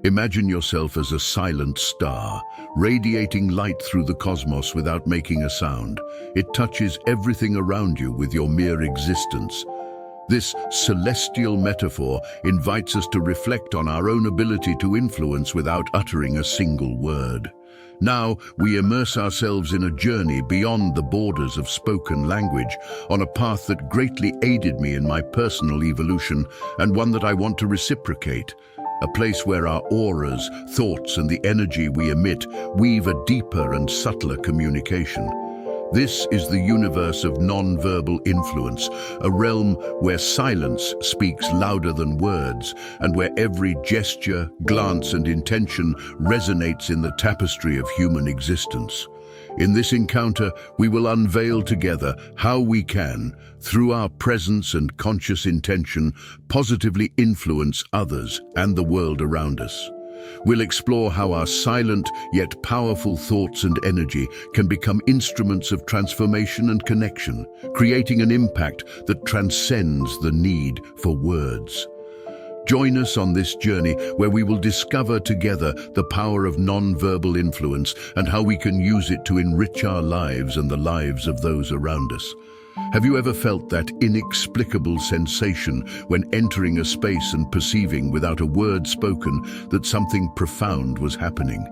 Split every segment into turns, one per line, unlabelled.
Imagine yourself as a silent star, radiating light through the cosmos without making a sound. It touches everything around you with your mere existence. This celestial metaphor invites us to reflect on our own ability to influence without uttering a single word. Now, we immerse ourselves in a journey beyond the borders of spoken language, on a path that greatly aided me in my personal evolution, and one that I want to reciprocate. A place where our auras, thoughts, and the energy we emit weave a deeper and subtler communication. This is the universe of non-verbal influence, a realm where silence speaks louder than words, and where every gesture, glance, and intention resonates in the tapestry of human existence. In this encounter, we will unveil together how we can, through our presence and conscious intention, positively influence others and the world around us. We'll explore how our silent yet powerful thoughts and energy can become instruments of transformation and connection, creating an impact that transcends the need for words. Join us on this journey where we will discover together the power of non-verbal influence and how we can use it to enrich our lives and the lives of those around us. Have you ever felt that inexplicable sensation when entering a space and perceiving without a word spoken that something profound was happening?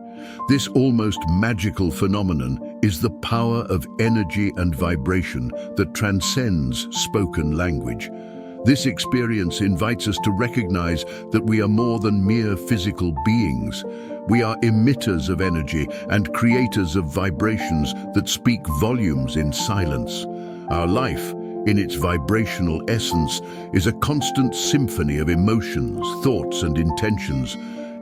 This almost magical phenomenon is the power of energy and vibration that transcends spoken language. This experience invites us to recognize that we are more than mere physical beings. We are emitters of energy and creators of vibrations that speak volumes in silence. Our life, in its vibrational essence, is a constant symphony of emotions, thoughts, and intentions.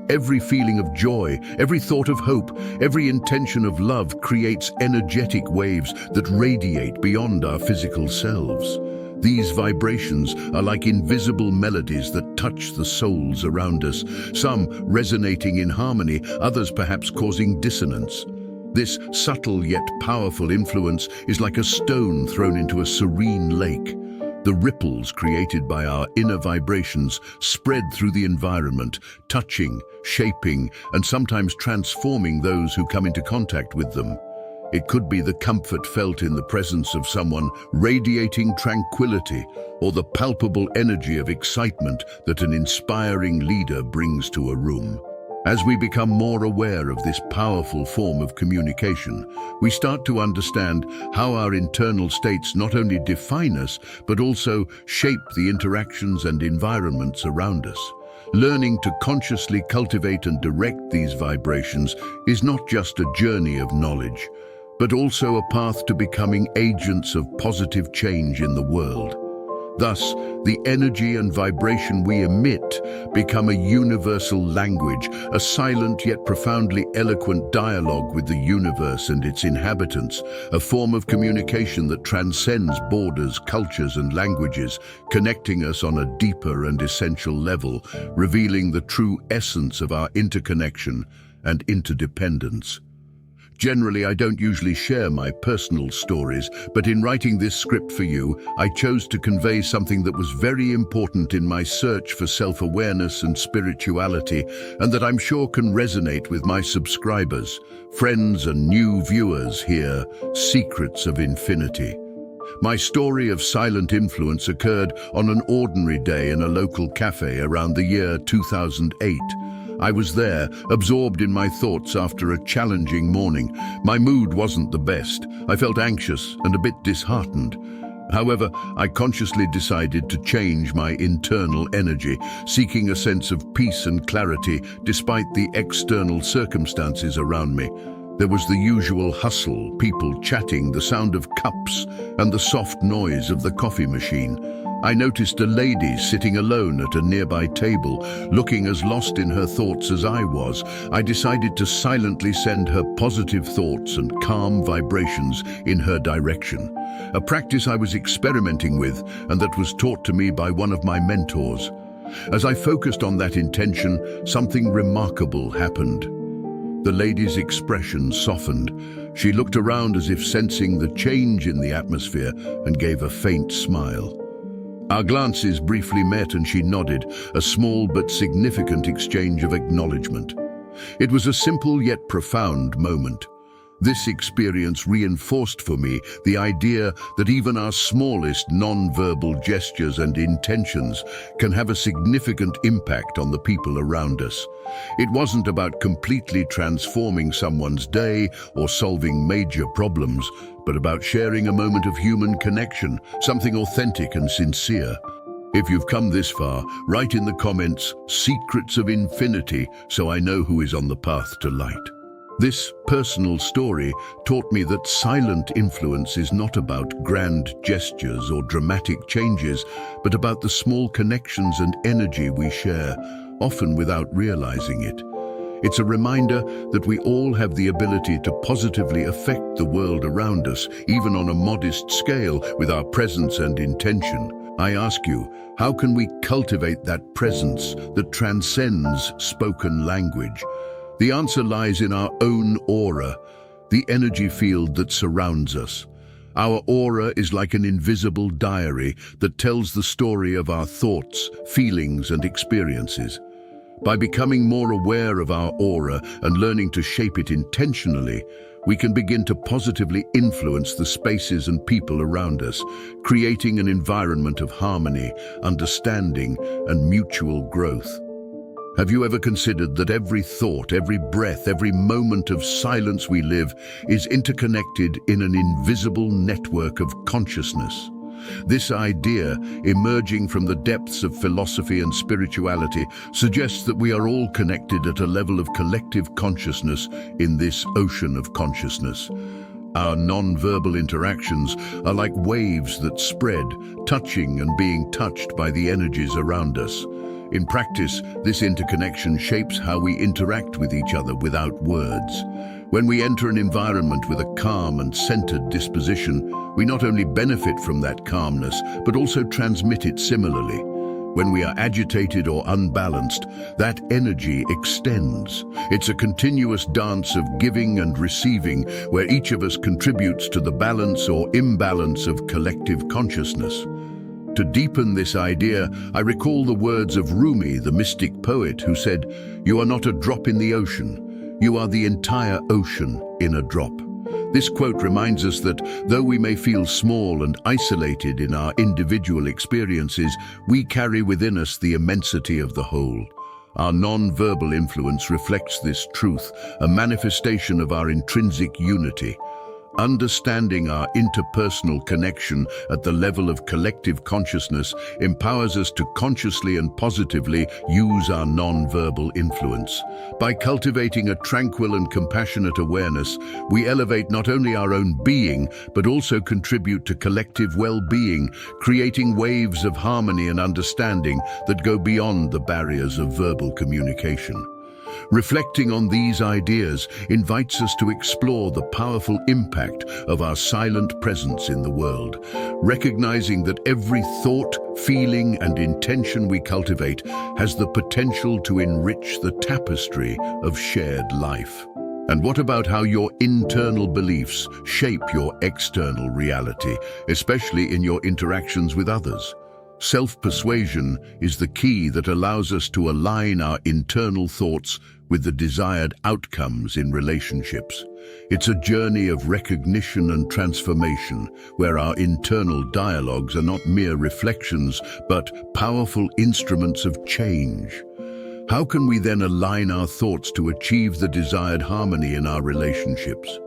Every feeling of joy, every thought of hope, every intention of love creates energetic waves that radiate beyond our physical selves. These vibrations are like invisible melodies that touch the souls around us, some resonating in harmony, others perhaps causing dissonance. This subtle yet powerful influence is like a stone thrown into a serene lake. The ripples created by our inner vibrations spread through the environment, touching, shaping, and sometimes transforming those who come into contact with them. It could be the comfort felt in the presence of someone radiating tranquility, or the palpable energy of excitement that an inspiring leader brings to a room. As we become more aware of this powerful form of communication, we start to understand how our internal states not only define us, but also shape the interactions and environments around us. Learning to consciously cultivate and direct these vibrations is not just a journey of knowledge, but also a path to becoming agents of positive change in the world. Thus, the energy and vibration we emit become a universal language, a silent yet profoundly eloquent dialogue with the universe and its inhabitants, a form of communication that transcends borders, cultures, and languages, connecting us on a deeper and essential level, revealing the true essence of our interconnection and interdependence. Generally, I don't usually share my personal stories, but in writing this script for you, I chose to convey something that was very important in my search for self-awareness and spirituality, and that I'm sure can resonate with my subscribers, friends, and new viewers here, Secrets of Infinity. My story of silent influence occurred on an ordinary day in a local cafe around the year 2008. I was there, absorbed in my thoughts after a challenging morning. My mood wasn't the best. I felt anxious and a bit disheartened. However, I consciously decided to change my internal energy, seeking a sense of peace and clarity despite the external circumstances around me. There was the usual hustle, people chatting, the sound of cups, and the soft noise of the coffee machine. I noticed a lady sitting alone at a nearby table, looking as lost in her thoughts as I was. I decided to silently send her positive thoughts and calm vibrations in her direction, a practice I was experimenting with and that was taught to me by one of my mentors. As I focused on that intention, something remarkable happened. The lady's expression softened. She looked around as if sensing the change in the atmosphere and gave a faint smile. Our glances briefly met and she nodded, a small but significant exchange of acknowledgement. It was a simple yet profound moment. This experience reinforced for me the idea that even our smallest non-verbal gestures and intentions can have a significant impact on the people around us. It wasn't about completely transforming someone's day or solving major problems, but about sharing a moment of human connection, something authentic and sincere. If you've come this far, write in the comments, "Secrets of Infinity," so I know who is on the path to light. This personal story taught me that silent influence is not about grand gestures or dramatic changes, but about the small connections and energy we share, often without realizing it. It's a reminder that we all have the ability to positively affect the world around us, even on a modest scale, with our presence and intention. I ask you, how can we cultivate that presence that transcends spoken language? The answer lies in our own aura, the energy field that surrounds us. Our aura is like an invisible diary that tells the story of our thoughts, feelings, and experiences. By becoming more aware of our aura and learning to shape it intentionally, we can begin to positively influence the spaces and people around us, creating an environment of harmony, understanding, and mutual growth. Have you ever considered that every thought, every breath, every moment of silence we live is interconnected in an invisible network of consciousness? This idea, emerging from the depths of philosophy and spirituality, suggests that we are all connected at a level of collective consciousness in this ocean of consciousness. Our non-verbal interactions are like waves that spread, touching and being touched by the energies around us. In practice, this interconnection shapes how we interact with each other without words. When we enter an environment with a calm and centered disposition, we not only benefit from that calmness, but also transmit it similarly. When we are agitated or unbalanced, that energy extends. It's a continuous dance of giving and receiving, where each of us contributes to the balance or imbalance of collective consciousness. To deepen this idea, I recall the words of Rumi, the mystic poet, who said, "You are not a drop in the ocean. You are the entire ocean in a drop." This quote reminds us that though we may feel small and isolated in our individual experiences, we carry within us the immensity of the whole. Our non-verbal influence reflects this truth, a manifestation of our intrinsic unity. Understanding our interpersonal connection at the level of collective consciousness empowers us to consciously and positively use our non-verbal influence. By cultivating a tranquil and compassionate awareness, we elevate not only our own being, but also contribute to collective well-being, creating waves of harmony and understanding that go beyond the barriers of verbal communication. Reflecting on these ideas invites us to explore the powerful impact of our silent presence in the world, recognizing that every thought, feeling, and intention we cultivate has the potential to enrich the tapestry of shared life. And what about how your internal beliefs shape your external reality, especially in your interactions with others? Self-persuasion is the key that allows us to align our internal thoughts with the desired outcomes in relationships. It's a journey of recognition and transformation, where our internal dialogues are not mere reflections, but powerful instruments of change. How can we then align our thoughts to achieve the desired harmony in our relationships?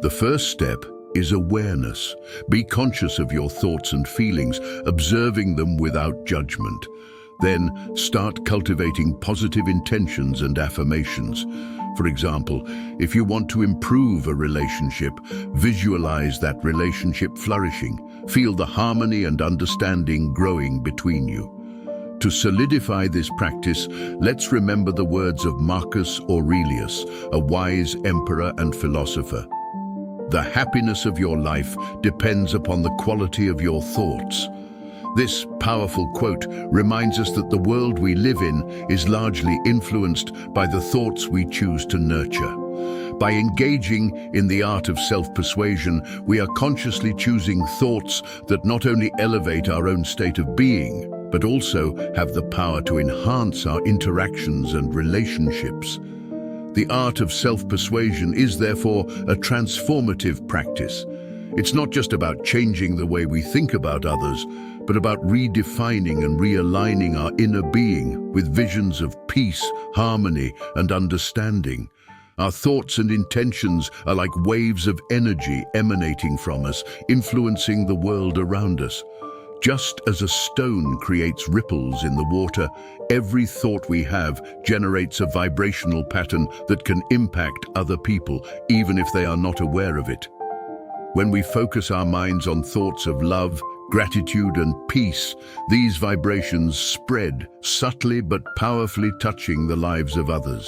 The first step is awareness. Be conscious of your thoughts and feelings, observing them without judgment. Then start cultivating positive intentions and affirmations. For example, if you want to improve a relationship, visualize that relationship flourishing. Feel the harmony and understanding growing between you. To solidify this practice, let's remember the words of Marcus Aurelius, a wise emperor and philosopher. The happiness of your life depends upon the quality of your thoughts. This powerful quote reminds us that the world we live in is largely influenced by the thoughts we choose to nurture. By engaging in the art of self-persuasion, we are consciously choosing thoughts that not only elevate our own state of being, but also have the power to enhance our interactions and relationships. The art of self-persuasion is therefore a transformative practice. It's not just about changing the way we think about others, but about redefining and realigning our inner being with visions of peace, harmony, and understanding. Our thoughts and intentions are like waves of energy emanating from us, influencing the world around us. Just as a stone creates ripples in the water, every thought we have generates a vibrational pattern that can impact other people, even if they are not aware of it. When we focus our minds on thoughts of love, gratitude, and peace, these vibrations spread, subtly but powerfully touching the lives of others.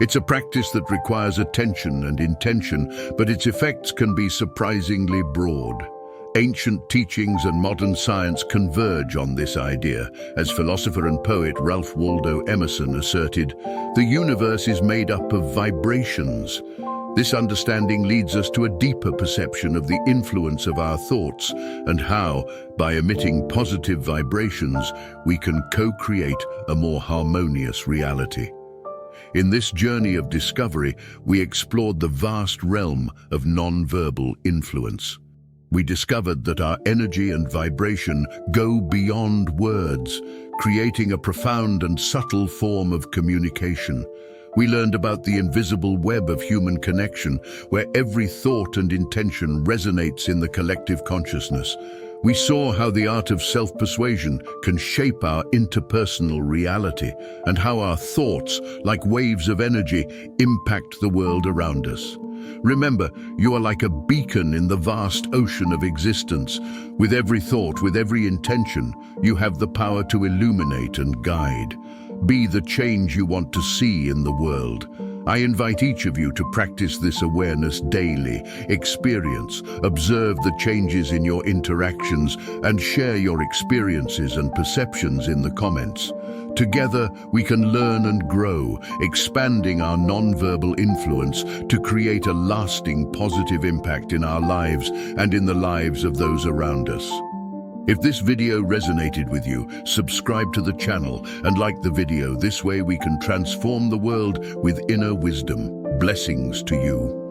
It's a practice that requires attention and intention, but its effects can be surprisingly broad. Ancient teachings and modern science converge on this idea. As philosopher and poet Ralph Waldo Emerson asserted, the universe is made up of vibrations. This understanding leads us to a deeper perception of the influence of our thoughts and how, by emitting positive vibrations, we can co-create a more harmonious reality. In this journey of discovery, we explored the vast realm of non-verbal influence. We discovered that our energy and vibration go beyond words, creating a profound and subtle form of communication. We learned about the invisible web of human connection, where every thought and intention resonates in the collective consciousness. We saw how the art of self-persuasion can shape our interpersonal reality, and how our thoughts, like waves of energy, impact the world around us. Remember, you are like a beacon in the vast ocean of existence. With every thought, with every intention, you have the power to illuminate and guide. Be the change you want to see in the world. I invite each of you to practice this awareness daily, experience, observe the changes in your interactions, and share your experiences and perceptions in the comments. Together, we can learn and grow, expanding our non-verbal influence to create a lasting positive impact in our lives and in the lives of those around us. If this video resonated with you, subscribe to the channel and like the video. This way we can transform the world with inner wisdom. Blessings to you.